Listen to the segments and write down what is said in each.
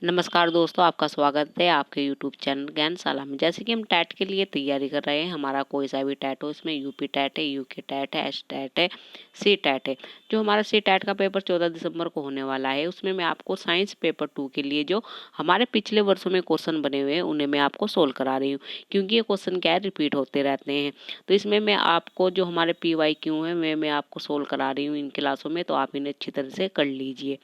नमस्कार दोस्तों, आपका स्वागत है आपके यूट्यूब चैनल ज्ञानशाला में। जैसे कि हम टैट के लिए तैयारी कर रहे हैं, हमारा कोई सा भी टैट हो, इसमें यूपी टैट है, यूके टैट है, एच टैट है, सी टैट है। जो हमारा सी टैट का पेपर 14 दिसंबर को होने वाला है, उसमें मैं आपको साइंस पेपर 2 के लिए जो हमारे पिछले वर्षों में क्वेश्चन बने हुए हैं उन्हें मैं आपको सोल्व करा रही हूँ, क्योंकि ये क्वेश्चन क्या है, रिपीट होते रहते हैं। तो इसमें मैं आपको जो हमारे PYQ है मैं आपको सोल्व करा रही हूँ इन क्लासों में, तो आप इन्हें अच्छी तरह से कर लीजिए।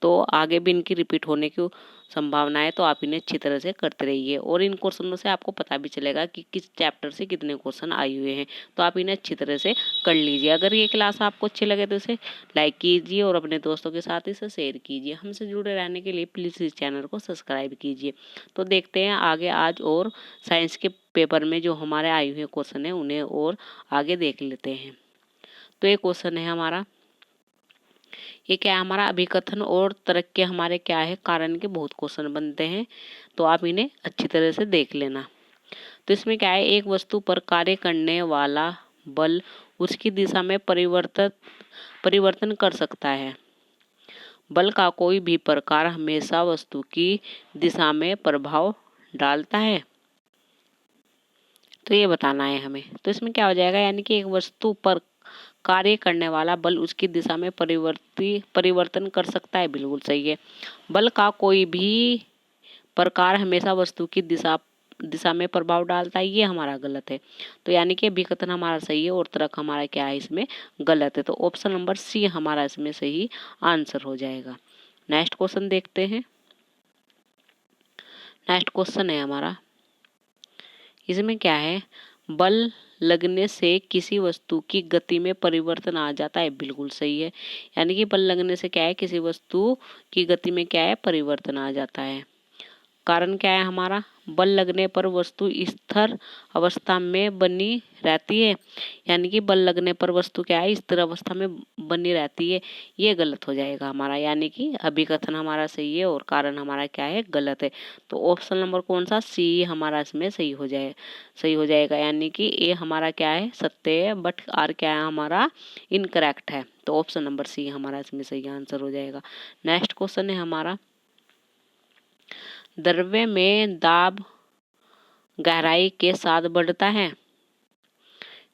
तो आगे भी इनकी रिपीट होने की संभावना है, तो आप इन्हें अच्छी तरह से करते रहिए और इन क्वेश्चनों से आपको पता भी चलेगा कि किस चैप्टर से कितने क्वेश्चन आए हुए हैं। तो आप इन्हें अच्छी तरह से कर लीजिए। अगर ये क्लास आपको अच्छी लगे तो इसे लाइक कीजिए और अपने दोस्तों के साथ इसे शेयर कीजिए। हमसे जुड़े रहने के लिए प्लीज़ इस चैनल को सब्सक्राइब कीजिए। तो देखते हैं आगे आज और साइंस के पेपर में जो हमारे आए हुए क्वेश्चन हैं उन्हें और आगे देख लेते हैं। तो ये क्वेश्चन है हमारा, ये क्या है हमारा, अभिकथन और तर्क के हमारे क्या है कारण के बहुत क्वेश्चन बनते हैं, तो आप इन्हें अच्छी तरह से देख लेना। तो इसमें क्या है, एक वस्तु पर कार्य करने वाला बल उसकी दिशा में परिवर्तन कर सकता है। बल का कोई भी प्रकार हमेशा वस्तु की दिशा में प्रभाव डालता है, तो ये बताना है हमें। तो इसमें क्या हो जाएगा, यानी कि एक वस्तु पर कार्य करने वाला बल उसकी दिशा में परिवर्तन कर सकता है, बिल्कुल सही है। बल का कोई भी प्रकार हमेशा वस्तु की दिशा में प्रभाव डालता है, ये हमारा गलत है। तो यानी कि अभिकथन हमारा सही है और तर्क हमारा क्या है इसमें गलत है। तो ऑप्शन नंबर सी हमारा इसमें सही आंसर हो जाएगा। नेक्स्ट क्वेश्चन देखते हैं। नेक्स्ट क्वेश्चन है हमारा, इसमें क्या है, बल लगने से किसी वस्तु की गति में परिवर्तन आ जाता है, बिल्कुल सही है। यानी कि बल लगने से क्या है, किसी वस्तु की गति में क्या है, परिवर्तन आ जाता है। कारण क्या है हमारा, बल लगने पर वस्तु स्थिर अवस्था में बनी रहती है। यानी कि बल लगने पर वस्तु क्या है, स्थिर अवस्था में बनी रहती है, ये गलत हो जाएगा हमारा। यानी कि अभिकथन हमारा सही है और कारण हमारा क्या है, गलत है। तो ऑप्शन नंबर कौन सा, सी हमारा इसमें सही हो जाएगा। यानी कि ए हमारा क्या है, सत्य है, बट आर क्या है हमारा, इनकरेक्ट है। तो ऑप्शन नंबर सी हमारा इसमें सही आंसर हो जाएगा। नेक्स्ट क्वेश्चन है हमारा, द्रव्य में दाब गहराई के साथ बढ़ता है।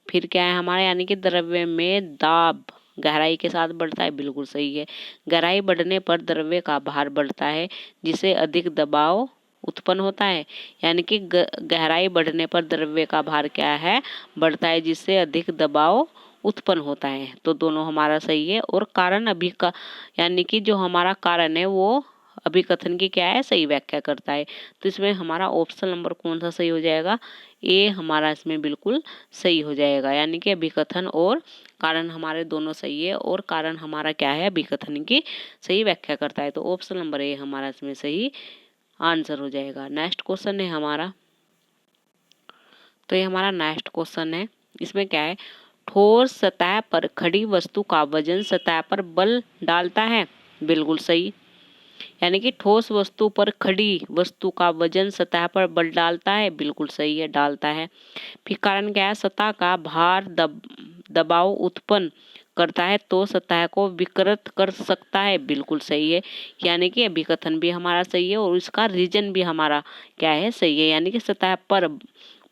फिर क्या है हमारा, यानी कि द्रव्य में दाब गहराई के साथ बढ़ता है, बिल्कुल सही है। गहराई बढ़ने पर द्रव्य का भार बढ़ता है, जिससे अधिक दबाव उत्पन्न होता है। यानी कि गहराई बढ़ने पर द्रव्य का भार क्या है, बढ़ता है, जिससे अधिक दबाव उत्पन्न होता है। तो दोनों हमारा सही है। और कारण यानी कि जो हमारा कारण है वो अभिकथन की क्या है, सही व्याख्या करता है। तो इसमें हमारा ऑप्शन नंबर कौन सा सही हो जाएगा, ए हमारा इसमें बिल्कुल सही हो जाएगा। यानी कि अभिकथन और कारण हमारे दोनों सही है और कारण हमारा क्या है, अभिकथन की सही व्याख्या करता है। तो ऑप्शन नंबर ए हमारा इसमें सही आंसर हो जाएगा। नेक्स्ट क्वेश्चन है हमारा, तो ये हमारा नेक्स्ट क्वेश्चन है। इसमें क्या है, ठोस सतह पर खड़ी वस्तु का वजन सतह पर बल डालता है, बिल्कुल सही। यानी कि ठोस वस्तु पर खड़ी वस्तु का वजन सतह पर बल डालता है, बिल्कुल सही है, डालता है। फिर कारण क्या है, सतह का भार दबाव उत्पन्न करता है, तो सतह को विकृत कर सकता है, बिल्कुल सही है। यानी कि अभिकथन भी हमारा सही है और इसका रीजन भी हमारा क्या है, सही है। यानी कि सतह पर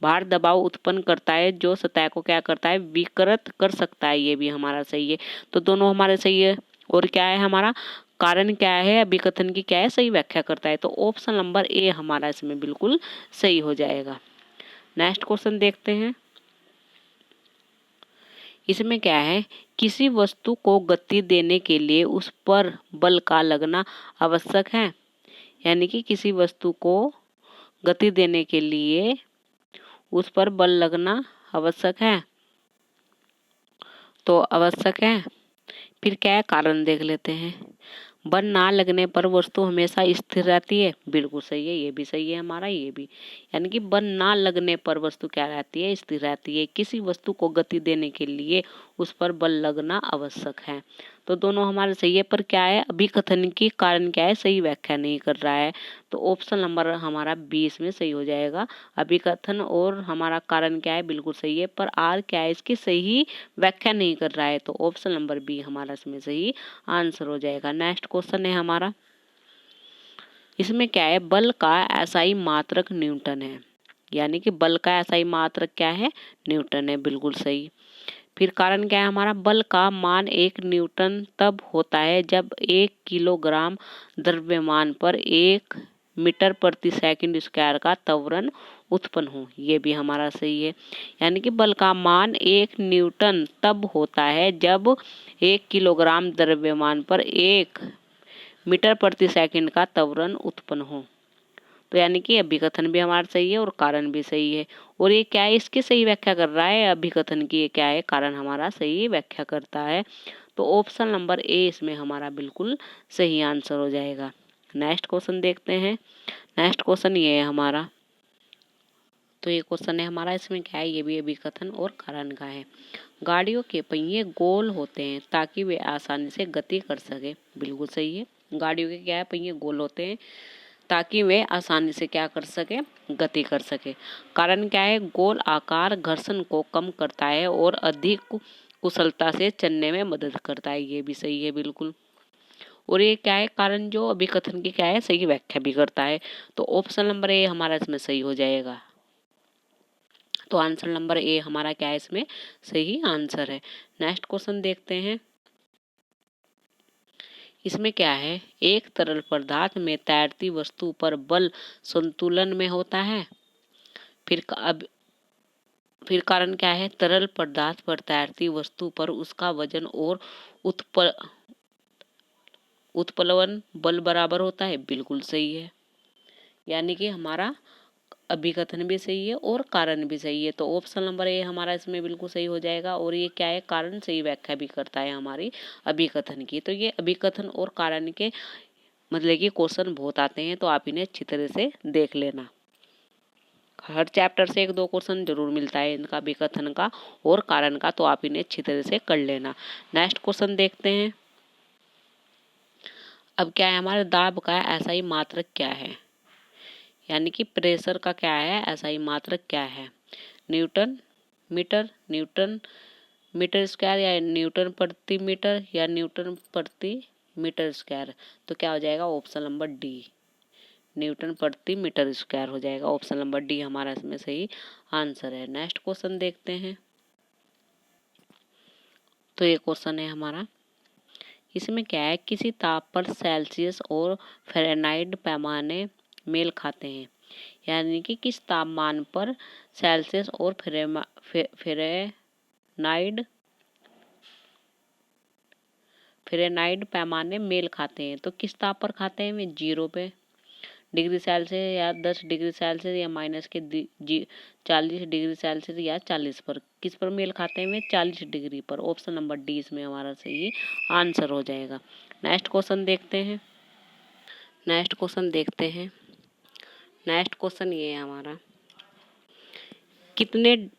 भार दबाव उत्पन्न करता है, जो सतह को क्या करता है, विकृत कर सकता है, ये भी हमारा सही है। तो दोनों हमारे सही है। और क्या है हमारा, कारण क्या है, अभिकथन की क्या है, सही व्याख्या करता है। तो ऑप्शन नंबर ए हमारा इसमें बिल्कुल सही हो जाएगा। नेक्स्ट क्वेश्चन देखते हैं। इसमें क्या है, किसी वस्तु को गति देने के लिए उस पर बल का लगना आवश्यक है। यानी कि किसी वस्तु को गति देने के लिए उस पर बल लगना आवश्यक है, तो आवश्यक है। फिर क्या है, कारण देख लेते हैं। बल ना लगने पर वस्तु हमेशा स्थिर रहती है, बिल्कुल सही है, ये भी सही है हमारा, ये भी। यानी कि बल ना लगने पर वस्तु क्या रहती है, स्थिर रहती है। किसी वस्तु को गति देने के लिए उस पर बल लगना आवश्यक है, तो दोनों हमारे सही है। पर क्या है, अभिकथन की कारण क्या है, सही व्याख्या नहीं कर रहा है। तो ऑप्शन नंबर हमारा 20 में सही हो जाएगा। अभिकथन और हमारा कारण क्या है, बिल्कुल सही है, पर आर क्या है, इसकी सही व्याख्या नहीं कर रहा है। तो ऑप्शन नंबर बी हमारा इसमें सही आंसर हो जाएगा। नेक्स्ट क्वेश्चन है हमारा, इसमें क्या है, बल का एसआई मात्रक न्यूटन है, यानी कि बल का एसआई मात्रक क्या है, न्यूटन है, बिल्कुल सही। फिर कारण क्या है हमारा, बल का मान 1 न्यूटन तब होता है जब 1 किलोग्राम द्रव्यमान पर 1 मीटर प्रति सेकंड स्क्वायर का त्वरण उत्पन्न हो, ये भी हमारा सही है। यानी कि बल का मान 1 न्यूटन तब होता है जब 1 किलोग्राम द्रव्यमान पर 1 मीटर प्रति सेकंड का त्वरण उत्पन्न हो। तो यानी कि अभिकथन भी हमारा सही है और कारण भी सही है। और ये क्या है, इसकी सही व्याख्या कर रहा है, अभिकथन की ये क्या है, कारण हमारा सही व्याख्या करता है। तो ऑप्शन नंबर ए इसमें हमारा बिल्कुल सही आंसर हो जाएगा। नेक्स्ट क्वेश्चन देखते हैं। नेक्स्ट क्वेश्चन ये है हमारा, तो ये क्वेश्चन है हमारा, इसमें क्या है, ये भी अभिकथन और कारण का है। गाड़ियों के पहिए गोल होते हैं ताकि वे आसानी से गति कर सके, बिल्कुल सही है। गाड़ियों के क्या है, पहिए गोल होते हैं ताकि वे आसानी से क्या कर सके, गति कर सके। कारण क्या है, गोल आकार घर्षण को कम करता है और अधिक कुशलता से चलने में मदद करता है, ये भी सही है बिल्कुल। और ये क्या है, कारण जो अभिकथन की क्या है, सही व्याख्या भी करता है। तो ऑप्शन नंबर ए हमारा इसमें सही हो जाएगा। तो आंसर नंबर ए हमारा क्या है, इसमें सही आंसर है। नेक्स्ट क्वेश्चन देखते हैं। इसमें क्या है, एक तरल पदार्थ में तैरती वस्तु पर बल संतुलन में होता है। फिर कारण क्या है, तरल पदार्थ पर तैरती वस्तु पर उसका वजन और उत्प्लवन बल बराबर होता है, बिल्कुल सही है। यानी कि हमारा अभिकथन भी सही है और कारण भी सही है। तो ऑप्शन नंबर ए हमारा इसमें बिल्कुल सही हो जाएगा। और ये क्या है, कारण सही व्याख्या भी करता है हमारी अभिकथन की। तो ये अभिकथन और कारण के मतलब कि क्वेश्चन बहुत आते हैं, तो आप इन्हें अच्छी तरह से देख लेना। हर चैप्टर से 1-2 क्वेश्चन जरूर मिलता है इनका, अभिकथन का और कारण का, तो आप इन्हें अच्छी तरह से कर लेना। नेक्स्ट क्वेश्चन देखते हैं। अब क्या है, हमारे दाब का एसआई मात्रक क्या है, यानी कि प्रेशर का क्या है, एसआई मात्रक क्या है। Newton metre, newton metre square, या न्यूटन प्रति मीटर, या न्यूटन प्रति मीटर स्क्वायर। तो क्या हो जाएगा, ऑप्शन नंबर डी, न्यूटन प्रति मीटर स्क्वायर हो जाएगा। ऑप्शन नंबर डी हमारा इसमें सही आंसर है। नेक्स्ट क्वेश्चन देखते हैं। तो ये क्वेश्चन है हमारा, इसमें क्या है, किसी ताप पर सेल्सियस और फ़ारेनहाइट पैमाने मेल खाते हैं, यानी कि किस तापमान पर सेल्सियस और फ़ारेनहाइट पैमाने मेल खाते हैं। तो किस ताप पर खाते हैं वे, 0 पे डिग्री सेल्सियस, या 10 डिग्री सेल्सियस, या माइनस के 40 डिग्री सेल्सियस, या 40 पर। किस पर मेल खाते हैं वे, 40 डिग्री पर। ऑप्शन नंबर डी इसमें हमारा सही आंसर हो जाएगा। नेक्स्ट क्वेश्चन देखते हैं। नेक्स्ट क्वेश्चन देखते हैं। नेक्स्ट क्वेश्चन ये है हमारा, कितने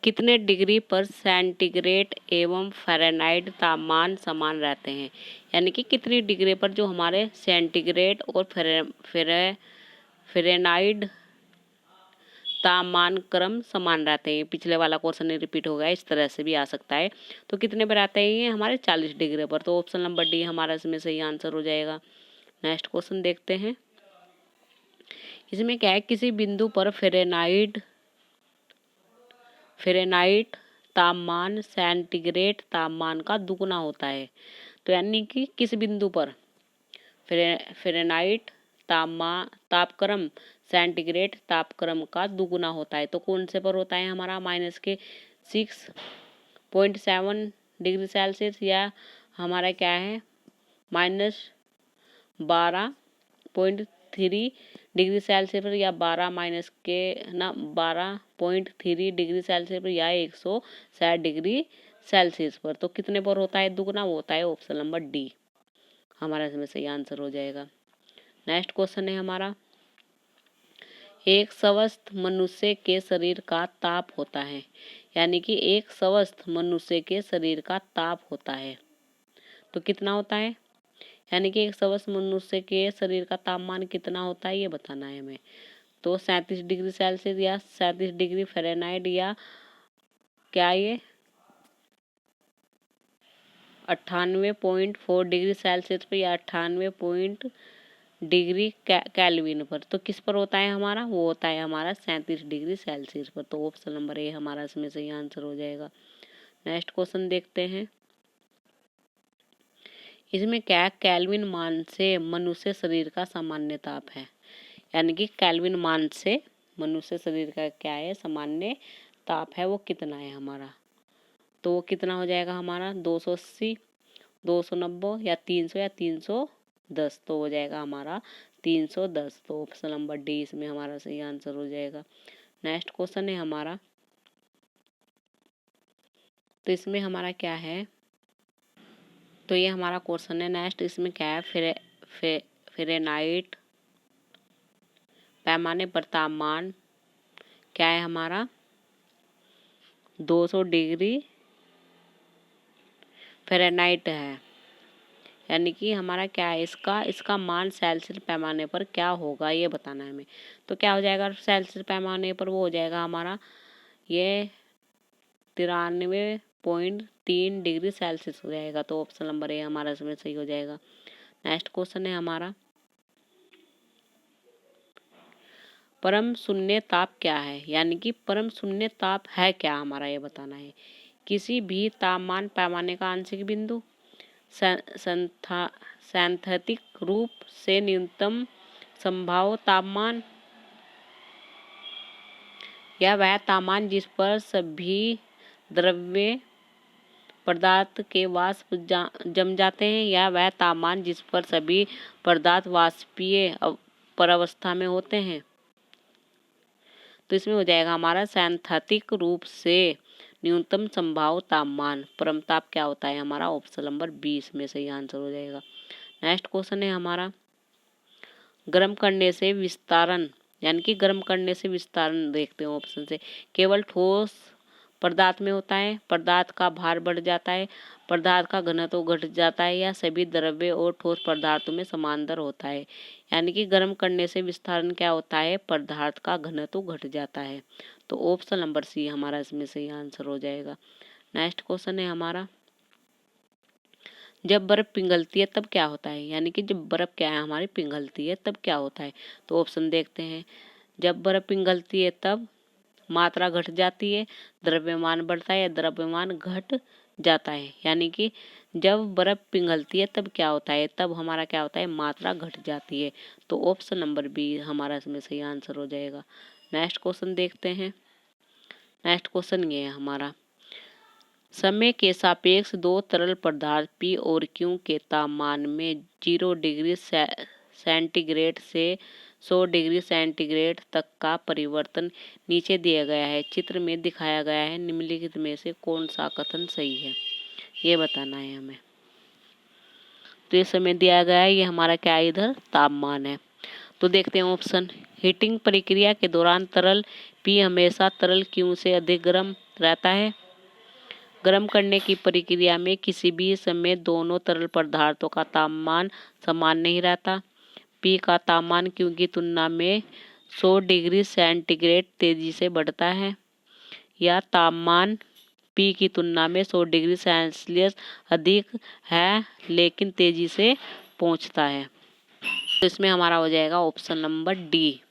कितने डिग्री पर सेंटीग्रेड एवं फ़ारेनहाइट तापमान समान रहते हैं, यानी कि कितनी डिग्री पर जो हमारे सेंटीग्रेड और फ़ारेनहाइट तापमान क्रम समान रहते हैं। पिछले वाला क्वेश्चन रिपीट हो गया, इस तरह से भी आ सकता है। तो कितने पर आते हैं ये हमारे, 40 डिग्री पर। तो ऑप्शन नंबर डी हमारा इसमें सही आंसर हो जाएगा। नेक्स्ट क्वेश्चन देखते हैं। इसमें क्या है, किसी बिंदु पर फ़ारेनहाइट तापमान सेंटीग्रेड तापमान का दुगुना होता है। तो यानी कि किस बिंदु पर फ़ारेनहाइट तापक्रम सेंटीग्रेड तापक्रम का दुगुना होता है। तो कौन से पर होता है हमारा, माइनस के 6.7 डिग्री सेल्सियस, या हमारा क्या है -12.3 डिग्री सेल्सियस पर, या 12.3 डिग्री सेल्सियस पर, या 160 डिग्री सेल्सियस पर। तो कितने पर होता है दुगुना, वो होता है ऑप्शन नंबर डी हमारा इसमें सही आंसर हो जाएगा। नेक्स्ट क्वेश्चन है हमारा, एक स्वस्थ मनुष्य के शरीर का ताप होता है, यानी कि एक स्वस्थ मनुष्य के शरीर का ताप होता है तो कितना होता है, यानी कि एक स्वस्थ मनुष्य के शरीर का तापमान कितना होता है ये बताना है हमें। तो 37 डिग्री सेल्सियस, या 37 डिग्री फ़ारेनहाइट, या क्या ये 98.4 डिग्री सेल्सियस पर या 98 डिग्री केल्विन पर। तो किस पर होता है हमारा, वो होता है हमारा 37 डिग्री सेल्सियस पर। तो ऑप्शन नंबर ए हमारा इसमें सही आंसर हो जाएगा। नेक्स्ट क्वेश्चन देखते हैं। इसमें क्या, केल्विन मान से मनुष्य शरीर का सामान्य ताप है, यानी कि केल्विन मान से मनुष्य शरीर का क्या है, सामान्य ताप है, वो कितना है हमारा। तो वो कितना हो जाएगा हमारा 280, 290 या 300 या 310। तो हो जाएगा हमारा 310। तो ऑप्शन नंबर डी इसमें हमारा सही आंसर हो जाएगा। नेक्स्ट क्वेश्चन है हमारा। तो इसमें हमारा क्या है, तो ये हमारा क्वेश्चन है। नेक्स्ट इसमें क्या है, फ़ारेनहाइट पैमाने पर तापमान क्या है हमारा 200 डिग्री फ़ारेनहाइट है, यानी कि हमारा क्या है, इसका मान सेल्सियस पैमाने पर क्या होगा ये बताना है हमें। तो क्या हो जाएगा सेल्सियस पैमाने पर, वो हो जाएगा हमारा ये 93.3 डिग्री सेल्सियस हो जाएगा। तो ऑप्शन नंबर ए हमारा इसमें सही हो जाएगा। नेक्स्ट क्वेश्चन है हमारा, परम शून्य ताप क्या है, यानी कि परम शून्य ताप है क्या हमारा, ये बताना है। किसी भी तापमान पैमाने का आंशिक बिंदु, सैद्धांतिक रूप से न्यूनतम संभाव्य तापमान, या वह तापमान जिस पर सभी द्रव्य पदार्थ के वाष्प जम जाते हैं, या वह तापमान जिस पर सभी पदार्थ वाष्पीय परावस्था में होते हैं। तो इसमें हो जाएगा हमारा सैद्धांतिक रूप से न्यूनतम संभाव्य तापमान, परम ताप क्या होता है हमारा, ऑप्शन नंबर 20 में सही आंसर हो जाएगा। नेक्स्ट क्वेश्चन है हमारा, गर्म करने से विस्तारण, यानी कि गर्म करने से विस्तारण देखते हैं ऑप्शन से। केवल ठोस पदार्थ में होता है, पदार्थ का भार बढ़ जाता है, पदार्थ का घनत्व घट जाता है, या सभी द्रव्य और ठोस पदार्थों में समान दर होता है। यानी कि गर्म करने से विस्तारण क्या होता है, पदार्थ का घनत्व घट जाता है। तो ऑप्शन नंबर सी हमारा इसमें सही आंसर हो जाएगा। नेक्स्ट क्वेश्चन है हमारा, जब बर्फ पिघलती है तब क्या होता है, यानी कि जब बर्फ क्या है हमारी पिघलती है तब क्या होता है। तो ऑप्शन देखते हैं। जब बर्फ पिघलती है तब मात्रा घट जाती है, द्रव्यमान बढ़ता है या द्रव्यमान घट जाता है। यानी कि जब बर्फ पिघलती है तब क्या होता है, तब हमारा क्या होता है, मात्रा घट जाती है। तो ऑप्शन नंबर बी हमारा इसमें सही आंसर हो जाएगा। नेक्स्ट क्वेश्चन देखते हैं। नेक्स्ट क्वेश्चन ये है हमारा, समय के सापेक्ष दो तरल पदार्थ पी और क्यू के तापमान में 0 डिग्री सेंटीग्रेड से 100 डिग्री सेंटीग्रेड तक का परिवर्तन नीचे दिया गया है, चित्र में दिखाया गया है, निम्नलिखित में से कौन सा कथन सही है, ये बताना है हमें। तो ये समय दिया गया है, ये हमारा क्या है, इधर तापमान है। तो देखते हैं ऑप्शन। हीटिंग प्रक्रिया के दौरान तरल पी हमेशा तरल क्यू से अधिक गर्म रहता है। गर्म करने की प्रक्रिया में किसी भी समय दोनों तरल पदार्थों का तापमान समान नहीं रहता। पी का तापमान क्यू की तुलना में 100 डिग्री सेंटीग्रेड तेजी से बढ़ता है, या तापमान पी की तुलना में 100 डिग्री सेल्सियस अधिक है लेकिन तेजी से पहुंचता है। तो इसमें हमारा हो जाएगा ऑप्शन नंबर डी,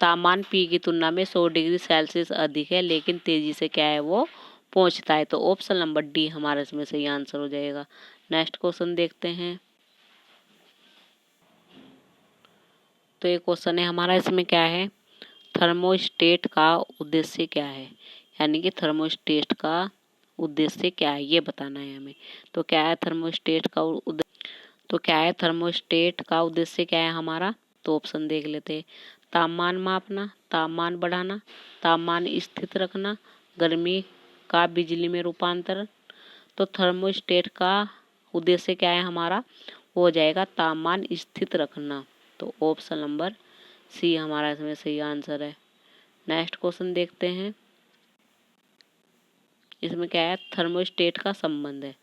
तापमान पी की तुलना में 100 डिग्री सेल्सियस अधिक है लेकिन तेजी से क्या है, वो पहुंचता है। तो ऑप्शन नंबर डी हमारा इसमें सही आंसर हो जाएगा। नेक्स्ट क्वेश्चन देखते हैं। तो ये क्वेश्चन है हमारा, इसमें क्या है, थर्मोस्टेट का उद्देश्य क्या है, यानी कि थर्मोस्टेट का उद्देश्य क्या है ये बताना है हमें। तो क्या है थर्मोस्टेट का उद्देश्य क्या है हमारा। तो ऑप्शन देख लेते हैं। तापमान मापना, तापमान बढ़ाना, तापमान स्थिर रखना, गर्मी का बिजली में रूपांतरण। तो थर्मोस्टेट का उद्देश्य क्या है हमारा, वो हो जाएगा तापमान स्थिर रखना। तो ऑप्शन नंबर सी हमारा इसमें सही आंसर है। नेक्स्ट क्वेश्चन देखते हैं। इसमें क्या है, थर्मोस्टेट का संबंध है,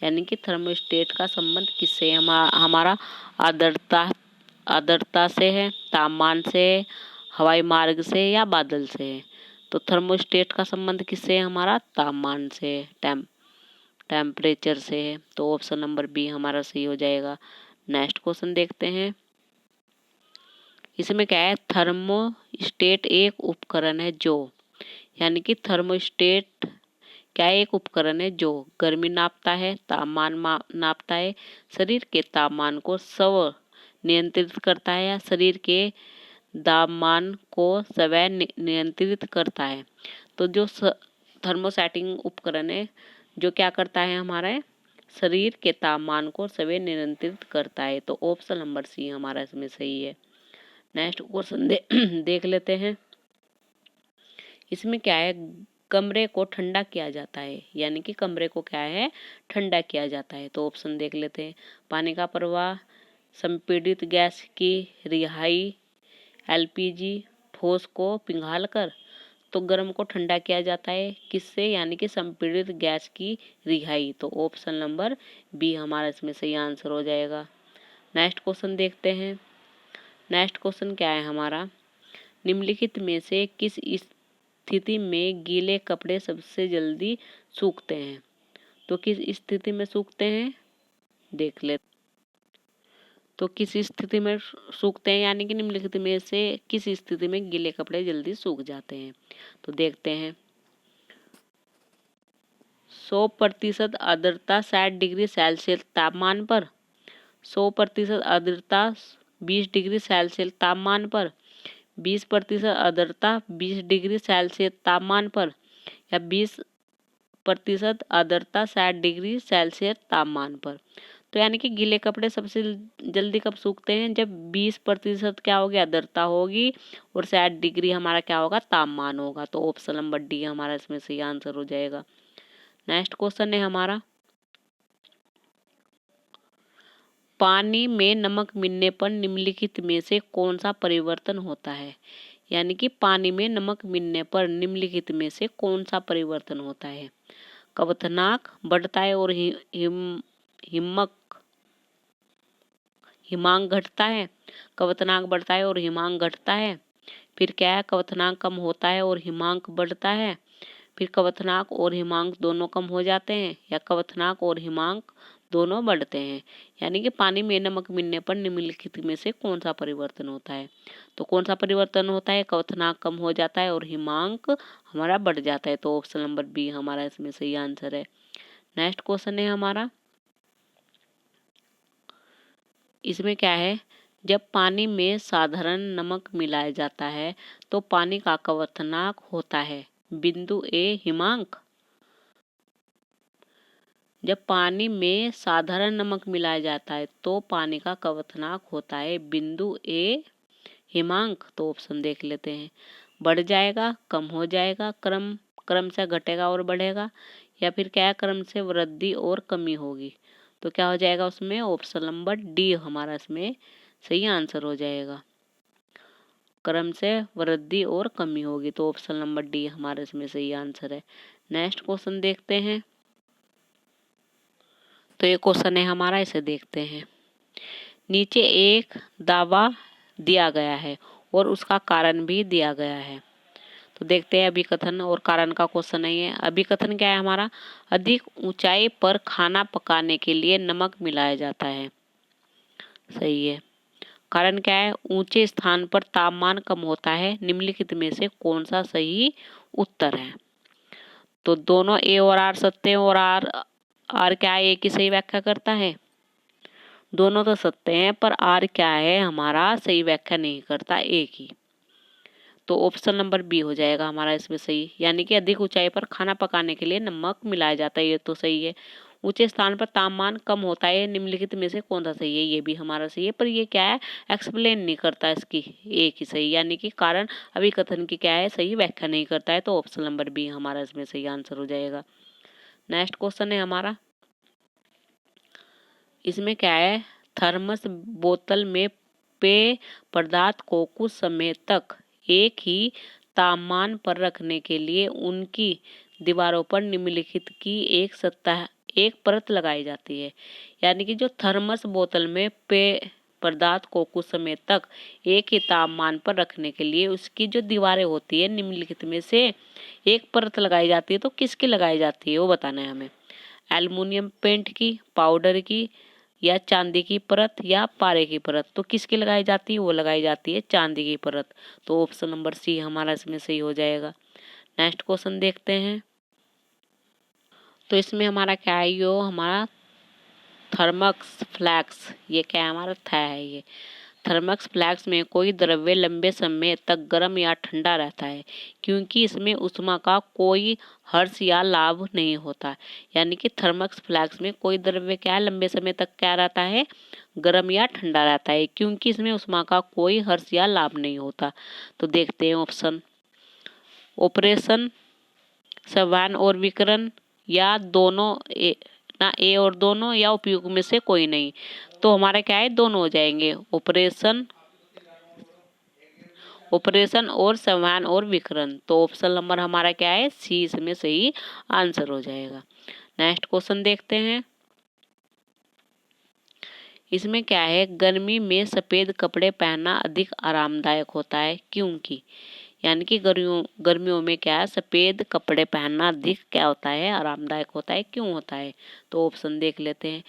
यानी कि थर्मोस्टेट का संबंध किससे, हमारा आर्द्रता से है, तापमान से, हवाई मार्ग से, या बादल से है। तो थर्मोस्टेट का संबंध किससे है हमारा, तापमान से, टेम्परेचर से है, तो ऑप्शन नंबर बी हमारा सही हो जाएगा। नेक्स्ट क्वेश्चन देखते हैं। इसमें क्या है, थर्मोस्टेट एक उपकरण है जो, यानी कि थर्मोस्टेट क्या है, एक उपकरण है जो गर्मी नापता है, तापमान नापता है, शरीर के तापमान को स्व नियंत्रित करता है या शरीर के तापमान को स्वयं नियंत्रित करता है। तो जो थर्मोस्टेटिंग उपकरण है जो क्या करता है, हमारे शरीर के तापमान को स्वयं नियंत्रित करता है, तो ऑप्शन नंबर सी हमारा इसमें सही है। नेक्स्ट क्वेश्चन देख लेते हैं। इसमें क्या है, कमरे को ठंडा किया जाता है, यानी कि कमरे को क्या है, ठंडा किया जाता है, तो ऑप्शन देख लेते हैं। पानी का प्रवाह, संपीड़ित गैस की रिहाई, एलपीजी, ठोस को पिघालकर। तो गर्म को ठंडा किया जाता है किससे, यानी कि संपीड़ित गैस की रिहाई, तो ऑप्शन नंबर बी हमारा इसमें सही आंसर हो जाएगा। नेक्स्ट क्वेश्चन देखते हैं। नेक्स्ट क्वेश्चन क्या है हमारा, निम्नलिखित में से किस स्थिति में गीले कपड़े सबसे जल्दी सूखते हैं। तो किस स्थिति में सूखते हैं देख ले। तो किस स्थिति में सूखते हैं, यानी कि निम्नलिखित में से किस स्थिति में गीले कपड़े जल्दी सूख जाते हैं, तो देखते हैं। 100% आर्द्रता 60 डिग्री सेल्सियस तापमान पर, 100% आर्द्रता 20 डिग्री सेल्सियस तापमान पर, 20% आर्द्रता 20 डिग्री सेल्सियस तापमान पर, या 20% आर्द्रता 60 डिग्री सेल्सियस तापमान पर। तो यानी कि गीले कपड़े सबसे जल्दी कब सूखते हैं, जब 20% क्या होगी, आर्द्रता होगी, और 60 डिग्री हमारा क्या होगा, तापमान होगा, तो ऑप्शन नंबर डी हमारा इसमें सही आंसर हो जाएगा। नेक्स्ट क्वेश्चन है हमारा, पानी में नमक मिलने पर निम्नलिखित में से कौन सा परिवर्तन होता है, यानी कि पानी में नमक मिलने पर निम्नलिखित में से कौन सा परिवर्तन होता है। क्वथनांक बढ़ता है और हिमांक घटता है, क्वथनांक बढ़ता है और हिमांक घटता है, फिर क्या है, क्वथनांक कम होता है और हिमांक बढ़ता है, फिर क्वथनांक और हिमांक दोनों कम हो जाते हैं, या क्वथनांक और हिमांक दोनों बढ़ते हैं। यानी कि पानी में नमक मिलने पर निम्नलिखित में से कौन सा परिवर्तन होता है। तो कौन सा परिवर्तन होता है, क्वथनांक कम हो जाता है और हिमांक हमारा बढ़ जाता है, तो ऑप्शन नंबर बी हमारा इसमें सही आंसर है। नेक्स्ट क्वेश्चन है हमारा, इसमें क्या है, जब पानी में साधारण नमक मिलाया जाता है तो पानी का क्वथनांक होता है बिंदु ए हिमांक। जब पानी में साधारण नमक मिलाया जाता है तो पानी का क्वथनांक होता है बिंदु ए हिमांक, तो ऑप्शन देख लेते हैं। बढ़ जाएगा, कम हो जाएगा, क्रम से घटेगा और बढ़ेगा, या फिर क्या क्रम से वृद्धि और कमी होगी, तो क्या हो जाएगा उसमें, ऑप्शन नंबर डी हमारा इसमें सही आंसर हो जाएगा। क्रम से वृद्धि और कमी होगी, तो ऑप्शन नंबर डी हमारे इसमें सही आंसर है। नेक्स्ट क्वेश्चन देखते हैं। तो ये क्वेश्चन है हमारा, इसे देखते हैं। नीचे एक दावा दिया गया है और उसका कारण भी दिया गया है, तो देखते हैं अभिकथन और कारण का क्वेश्चन है ये। अभिकथन क्या है हमारा, अधिक ऊंचाई पर खाना पकाने के लिए नमक मिलाया जाता है, सही है। कारण क्या है, ऊंचे स्थान पर तापमान कम होता है, निम्नलिखित में से कौन सा सही उत्तर है। तो दोनों ए और आर सत्य हैं, और आर क्या है, ए की सही व्याख्या करता है। दोनों तो सत्य हैं, पर आर क्या है, हमारा सही व्याख्या नहीं करता, ए की, तो ऑप्शन नंबर बी हो जाएगा हमारा इसमें सही। यानी कि अधिक ऊंचाई पर खाना पकाने के लिए नमक मिलाया जाता है, ये तो सही है। ऊंचे स्थान पर तापमान कम होता है, निम्नलिखित में से कौन सा सही है, ये भी हमारा सही है, पर ये क्या है, एक्सप्लेन नहीं करता इसकी ए की सही, यानी कि कारण अभिकथन की क्या है, सही व्याख्या नहीं करता है, तो ऑप्शन नंबर बी हमारा इसमें सही आंसर हो जाएगा। नेक्स्ट क्वेश्चन है हमारा, इसमें क्या है, थर्मस बोतल में पेय पदार्थ को कुछ समय तक एक ही तापमान पर रखने के लिए उनकी दीवारों पर निम्नलिखित की एक परत लगाई जाती है। यानी कि जो थर्मस बोतल में पेय पदार्थ को कुछ समय तक एक ही तापमान पर रखने के लिए उसकी जो दीवारें होती है निम्नलिखित में से एक परत लगाई जाती है, तो किसकी लगाई जाती है वो बताना है हमें। एल्युमिनियम पेंट की, पाउडर की, या चांदी की परत, या पारे की परत। तो किसकी लगाई जाती है? वो लगाई जाती है चांदी की परत। तो ऑप्शन नंबर सी हमारा इसमें सही हो जाएगा। नेक्स्ट क्वेश्चन देखते हैं। तो इसमें हमारा क्या है? यो हमारा थर्मक्स फ्लैक्स, ये क्या है? हमारा है ये। थर्मक्स फ्लैक्स में कोई द्रव्य लंबे समय तक गर्म या ठंडा रहता है क्योंकि इसमें ऊष्मा का कोई हर्ष या लाभ नहीं होता। यानी कि थर्मक्स फ्लैक्स में कोई द्रव्य क्या है? लंबे समय तक क्या रहता है? गर्म या ठंडा रहता है क्योंकि इसमें ऊष्मा का कोई हर्ष या लाभ नहीं होता। तो देखते हैं ऑप्शन। ऑपरेशन, संवहन और विकिरण, या दोनों ना ए और दोनों, या उपयोग में से कोई नहीं। तो हमारा क्या है? दोनों हो जाएंगे। ऑपरेशन और संवहन और विकिरण। तो ऑप्शन नंबर हमारा क्या है? सी इसमें सही आंसर हो जाएगा। नेक्स्ट क्वेश्चन देखते हैं। इसमें क्या है? गर्मी में सफेद कपड़े पहनना अधिक आरामदायक होता है क्योंकि, यानी कि गर्मियों में क्या है? सफेद कपड़े पहनना अधिक क्या होता है? आरामदायक होता है। क्यों होता है? तो ऑप्शन देख लेते हैं।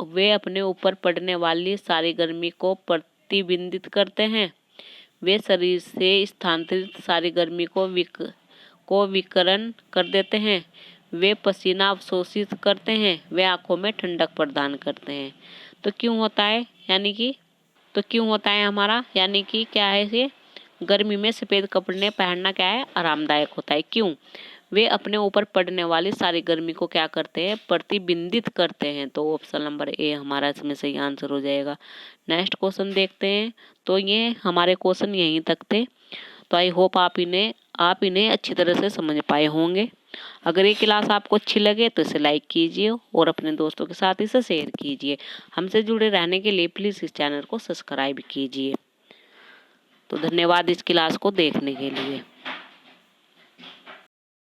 वे अपने ऊपर पड़ने वाली सारी गर्मी को प्रतिबिंबित करते हैं। वे शरीर से स्थानांतरित सारी गर्मी को विकिरण कर देते हैं। वे पसीना अवशोषित करते हैं। वे आंखों में ठंडक प्रदान करते हैं। तो क्यों होता है? क्यों होता है हमारा? यानी कि क्या है? ये गर्मी में सफेद कपड़े पहनना क्या है? आरामदायक होता है। क्यों? वे अपने ऊपर पड़ने वाली सारी गर्मी को क्या करते हैं? प्रतिबिंबित करते हैं। तो ऑप्शन नंबर ए हमारा इसमें सही आंसर हो जाएगा। नेक्स्ट क्वेश्चन देखते हैं। तो ये हमारे क्वेश्चन यहीं तक थे। तो आई होप आप इन्हें अच्छी तरह से समझ पाए होंगे। अगर ये क्लास आपको अच्छी लगे तो इसे लाइक कीजिए और अपने दोस्तों के साथ इसे शेयर कीजिए। हमसे जुड़े रहने के लिए प्लीज़ इस चैनल को सब्सक्राइब कीजिए। तो धन्यवाद इस क्लास को देखने के लिए।